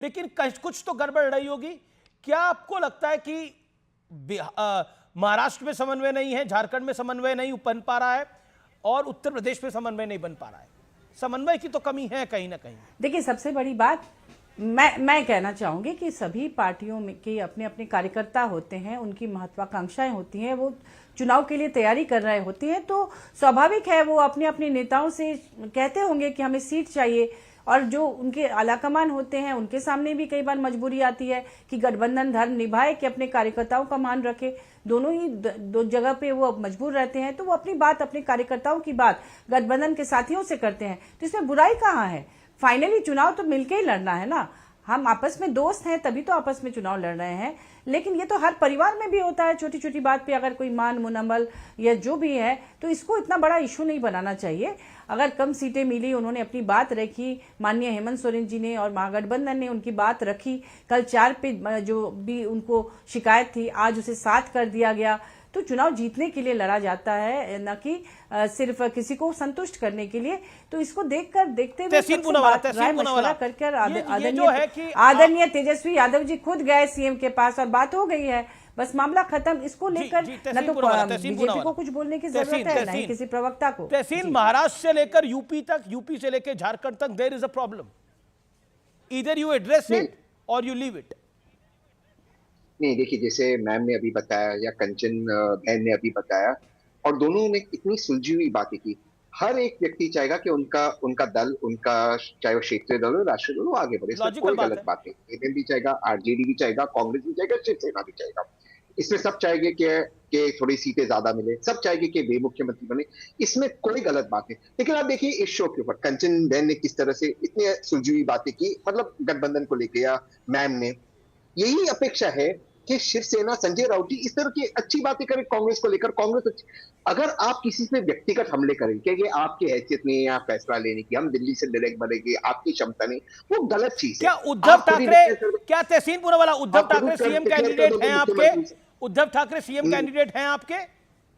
लेकिन कुछ तो गड़बड़ रही होगी। क्या आपको लगता है कि महाराष्ट्र में समन्वय नहीं है, झारखंड में समन्वय नहीं बन पा रहा है और उत्तर प्रदेश में समन्वय नहीं बन पा रहा है? समन्वय की तो कमी है कहीं ना कहीं। देखिए, सबसे बड़ी बात मैं कहना चाहूंगी कि सभी पार्टियों में के अपने अपने कार्यकर्ता होते हैं, उनकी महत्वाकांक्षाएं होती हैं, वो चुनाव के लिए तैयारी कर रहे होते हैं, तो स्वाभाविक है वो अपने अपने नेताओं से कहते होंगे कि हमें सीट चाहिए। और जो उनके आलाकमान होते हैं उनके सामने भी कई बार मजबूरी आती है कि गठबंधन धर्म निभाए कि अपने कार्यकर्ताओं का मान रखे। दोनों ही दो जगह पे वो मजबूर रहते हैं, तो वो अपनी बात, अपने कार्यकर्ताओं की बात गठबंधन के साथियों से करते हैं, तो इसमें बुराई कहाँ है? फाइनली चुनाव तो मिलके ही लड़ना है ना। हम आपस में दोस्त हैं तभी तो आपस में चुनाव लड़ रहे हैं, लेकिन ये तो हर परिवार में भी होता है। छोटी छोटी बात पे अगर कोई मान मुनमल या जो भी है, तो इसको इतना बड़ा इशू नहीं बनाना चाहिए। अगर कम सीटें मिली, उन्होंने अपनी बात रखी, माननीय हेमंत सोरेन जी ने और महागठबंधन ने उनकी बात रखी। कल 4 पे जो भी उनको शिकायत थी, आज उसे 7 कर दिया गया। तो चुनाव जीतने के लिए लड़ा जाता है, न कि सिर्फ किसी को संतुष्ट करने के लिए। तो इसको देखते हुए राय मशवरा करके आदरणीय तेजस्वी यादव जी खुद गए सीएम के पास और बात हो गई है, बस मामला खत्म। इसको लेकर न तो बीजेपी को कुछ बोलने की जरूरत है, न ही किसी प्रवक्ता को। तहसीन, महाराष्ट्र से लेकर यूपी तक, यूपी से लेकर झारखंड तक there is a problem, either you address it or you leave it. नहीं, देखिए, जैसे मैम ने अभी बताया या कंचन बहन ने अभी बताया, और दोनों ने इतनी सुलझी हुई बातें की। हर एक व्यक्ति चाहेगा कि उनका दल, उनका चाहे वो क्षेत्रीय दल हो, राष्ट्रीय दल हो, आगे बढ़े। इसमें कोई गलत बात नहीं। एमएम भी चाहेगा, आरजेडी भी चाहेगा, कांग्रेस भी चाहेगा, शिवसेना भी चाहेगा। इसमें सब चाहेंगे कि थोड़ी सीटें ज्यादा मिले, सब चाहेंगे कि वे मुख्यमंत्री बने। इसमें कोई गलत बात नहीं। लेकिन आप देखिए इस शो के ऊपर कंचन बहन ने किस तरह से इतनी सुलझी हुई बातें की, मतलब गठबंधन को लेकर, या मैम ने। यही अपेक्षा है कि शिवसेना, संजय राउत जी इस तरह की अच्छी बातें करें कांग्रेस को लेकर। कांग्रेस अगर आप किसी से व्यक्तिगत हमले करेंगे कि आपकी हैसियत नहीं है यहाँ फैसला लेने की, हम दिल्ली से डायरेक्ट बढ़ेंगे, आपकी क्षमता नहीं, वो गलत चीज है। क्या उद्धव ठाकरे, क्या तहसीन पूनावाला, उद्धव ठाकरे सीएम कैंडिडेट हैं आपके? उद्धव ठाकरे सीएम कैंडिडेट हैं आपके?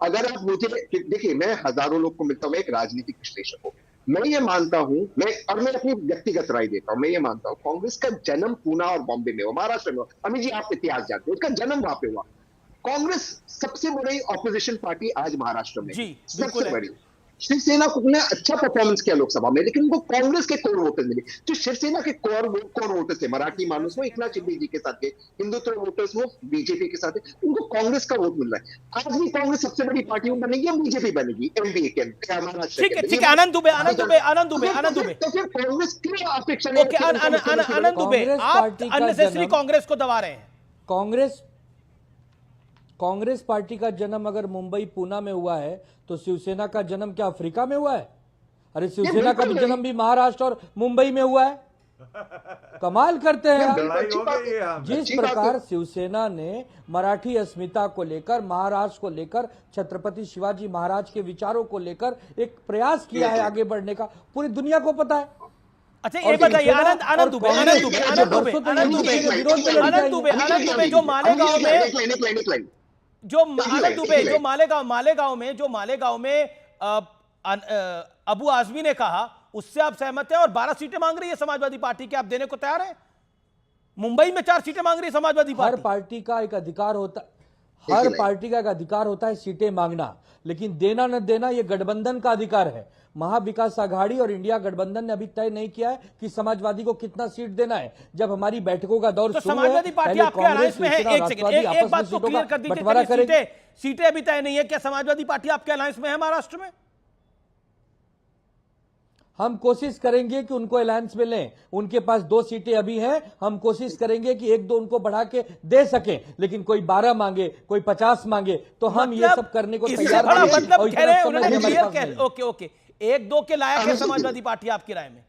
अगर आप मुझे देखिए, मैं हजारों लोग को मिलता हूं, मैं एक राजनीतिक विश्लेषक हूं। मैं ये मानता हूं, मैं अपनी व्यक्तिगत राय देता हूं, मैं ये मानता हूं कांग्रेस का जन्म पूना और बॉम्बे में हुआ, महाराष्ट्र में हुआ। अमित जी, आप इतिहास जानते हो, उसका जन्म वहां पे हुआ। कांग्रेस सबसे बड़ी ऑपोजिशन पार्टी आज महाराष्ट्र में, सबसे बड़ी। शिवसेना ने अच्छा परफॉर्मेंस किया लोकसभा में, लेकिन उनको कांग्रेस के कोर वोटर मिले। जो शिवसेना के कोर वोटर्स थे, मराठी मानुस वो एकनाथ शिंदे जी के साथ थे, हिंदुत्व वोटर्स वो बीजेपी के साथ थे, उनको कांग्रेस का वोट मिल रहा है। आज भी कांग्रेस सबसे बड़ी पार्टी बनेगी या बीजेपी बनेगी एमपीए के महाराष्ट्र? ठीक है, आनंद दुबे। तो फिर कांग्रेस की अपेक्षा नहीं। आनंद दुबे, आप अननेसेसरी कांग्रेस को दबा रहे हैं। कांग्रेस पार्टी का जन्म अगर मुंबई पूना में हुआ है तो शिवसेना का जन्म क्या अफ्रीका में हुआ है? अरे शिवसेना का भी जन्म भी महाराष्ट्र और मुंबई में हुआ है। कमाल करते हैं आप। जिस प्रकार शिवसेना ने मराठी अस्मिता को लेकर, महाराष्ट्र को लेकर, छत्रपति शिवाजी महाराज के विचारों को लेकर एक प्रयास किया है आगे बढ़ने का, पूरी दुनिया को पता है। अच्छा, ये बताइए आनंद दुबे, जो मालेगांव में अबू आजमी ने कहा, उससे आप सहमत हैं? और 12 सीटें मांग रही है समाजवादी पार्टी, क्या आप देने को तैयार हैं? मुंबई में 4 सीटें मांग रही है समाजवादी पार्टी। हर पार्टी का एक अधिकार होता है सीटें मांगना, लेकिन देना न देना ये गठबंधन का अधिकार है। महाविकास आघाड़ी और इंडिया गठबंधन ने अभी तय नहीं किया है कि समाजवादी को कितना सीट देना है। जब हमारी बैठकों का दौर शुरू है, समाजवादी पार्टी आपके अलायंस में है। एक बात को क्लियर कर दीजिए, सीटें अभी तय नहीं है, क्या समाजवादी पार्टी आपके अलायंस में है महाराष्ट्र में? हम कोशिश करेंगे कि उनको अलायंस में लें। उनके पास 2 सीटें अभी हैं, हम कोशिश करेंगे कि 1-2 उनको बढ़ा के दे सकें, लेकिन कोई 12 मांगे, कोई 50 मांगे, तो हम ये सब करने को तैयार नहीं। ओके, 1-2 के लायक है समाजवादी पार्टी आपकी राय में?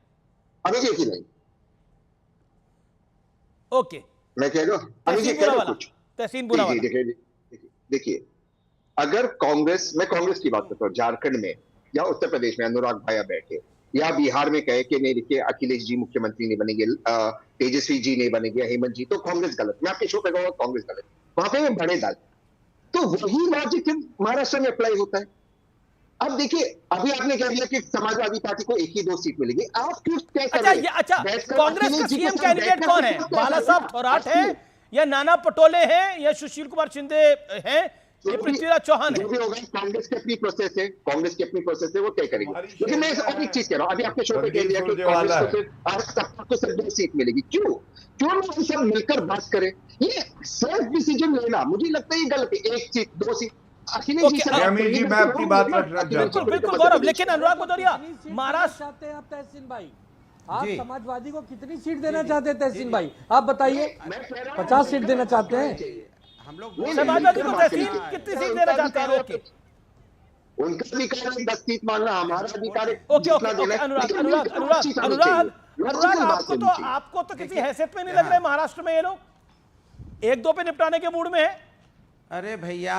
अभी की नहीं। ओके, मैं कह रहा हूं तहसीन पूनावाला, देखिए, अगर मैं कांग्रेस की बात करता हूं, झारखंड में या उत्तर प्रदेश में अनुराग भाया बैठे, या बिहार में कहे कि नहीं देखिए अखिलेश जी मुख्यमंत्री नहीं बनेंगे, तेजस्वी जी नहीं बनेंगे, हेमंत जी, तो कांग्रेस गलत। मैं आपके शो पे कहूंगा कांग्रेस गलत, वहां पे बड़े दल। तो वही लॉजिक महाराष्ट्र में अप्लाई होता है। अब देखिए, अभी आपने कह दिया कि समाजवादी पार्टी को 1 ही 2 सीट मिलेगी। आप क्यों तय कर अच्छा रहे हैं? ये अच्छा, बैठकर कांग्रेस का अखिलेश जी के सीएम साथ कैंडिडेट बैठकर कौन के है? साथ तय बाला करिए। साहब थोराट है या नाना पटोले हैं या सुशील कुमार शिंदे हैं या पृथ्वीराज चौहान है? जो भी होगा, कांग्रेस की अपनी प्रोसेस है, कांग्रेस की अपनी प्रोसेस है, वो तय करेगी। हमारी लेकिन मैं शेर और एक चीज कह रहा हूँ, अभी आपने शो पे कह रणदीप दिया कि सुरजेवाला कांग्रेस को है। सिर्फ 2 सीट मिलेगी। क्यों क्यों ना हम सब मिलकर बात करें? ये सेल्फ डिसीजन लेना मुझे लगता है ये गलत है। 1 seat 2 seat Akhilesh ji okay, से बात अमित करेंगे, जी, मैं आपकी बात रखना चाहता बिल्कुल हूं। बिल्कुल गौरव, लेकिन अनुराग भदौरिया कितनी सीट महाराष्ट्र देना चाहते हैं आप तहसीन भाई? आप जी। समाजवादी को कितनी सीट देना चाहते हैं तहसीन भाई? आप बताइए। मैं कह रहा हूं, 50 सीट देना चाहते हैं? हम लोग नहीं, समाजवादी नहीं, को नहीं, तहसील नहीं, कितनी नहीं, सीट देना उनका चाहते हैं? अधिकार है। ओके उनका अधिकार है 10 सीट मानना, हमारा अधिकार है ओके जितना ओके देना ओके है। अनुराग लेकिन अनुराग मिलकर अनुराग बातचीत होनी अनुराग चाहिए। अनुराग लॉजिकल बात आपको होनी तो चाहिए। आपको तो किसी हैसियत में नहीं लग रहे महाराष्ट्र में ये लोग 1-2 पे निपटाने के मूड में है। अरे भैया,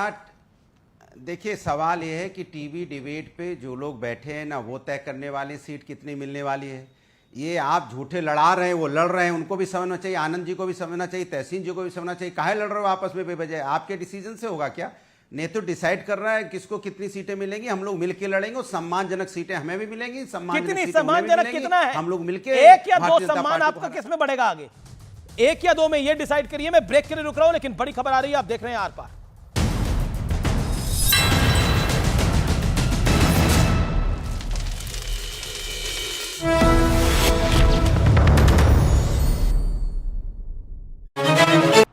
देखिए सवाल ये है कि टीवी डिबेट पे जो लोग बैठे हैं ना, वो तय करने वाली सीट कितनी मिलने वाली है। ये आप झूठे लड़ा रहे हैं, वो लड़ रहे हैं, उनको भी समझना चाहिए, आनंद जी को भी समझना चाहिए, तहसीन जी को भी समझना चाहिए। काहे लड़ रहे हो आपस में बेवजह? आपके डिसीजन से होगा क्या? नेतृत्व डिसाइड कर रहा है किसको कितनी सीटें मिलेंगी। हम लोग मिलके लड़ेंगे और सम्मानजनक सीटें हमें भी मिलेंगी, सम्मानजनक कितनी सीटें उन्हें भी सम्मानजनक मिलेंगी। कितना है? हम लोग मिलके 1 या 2 भारतीय जनता सम्मान पार्टी को आपको हरा- किस में बढ़ेगा आगे? 1 या 2 में ये डिसाइड करिए। मैं ब्रेक के लिए रुक रहा हूं, लेकिन बड़ी खबर आ रही है, आप देख रहे हैं आर पार।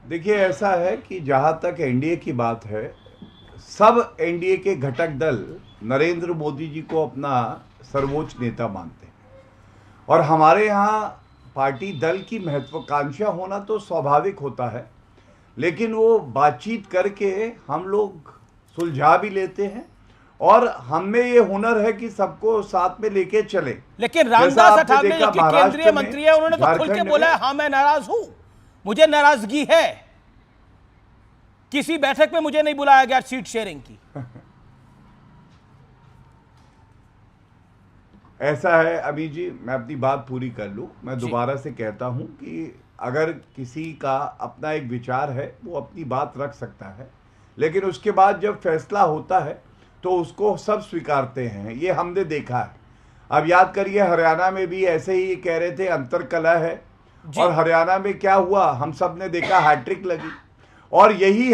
देखिए, ऐसा है कि जहां तक एनडीए की बात है, सब एनडीए के घटक दल नरेंद्र मोदी जी को अपना सर्वोच्च नेता मानते हैं। और हमारे यहाँ पार्टी दल की महत्वाकांक्षा होना तो स्वाभाविक होता है, लेकिन वो बातचीत करके हम लोग सुलझा भी लेते हैं और हम में ये हुनर है कि सबको साथ में लेके चले। लेकिन जैसा रामदास आपने अठावले देखा जो कि केंद्रीय महाराष्ट्र में, मंत्री है, उन्होंने तो खुल के झारखंड बोला है, में- हाँ मैं नाराज हूं, मुझे नाराजगी है, किसी बैठक में मुझे नहीं बुलाया गया सीट शेयरिंग की। ऐसा है अभी जी, मैं अपनी बात पूरी कर लूं। मैं दोबारा से कहता हूं कि अगर किसी का अपना एक विचार है, वो अपनी बात रख सकता है, लेकिन उसके बाद जब फैसला होता है तो उसको सब स्वीकारते हैं। ये हमने देखा है। अब याद करिए, हरियाणा में भी ऐसे ही कह रहे थे अंतरकलह है, और हरियाणा में क्या हुआ, हम सब ने देखा, हैट्रिक लगी। और यही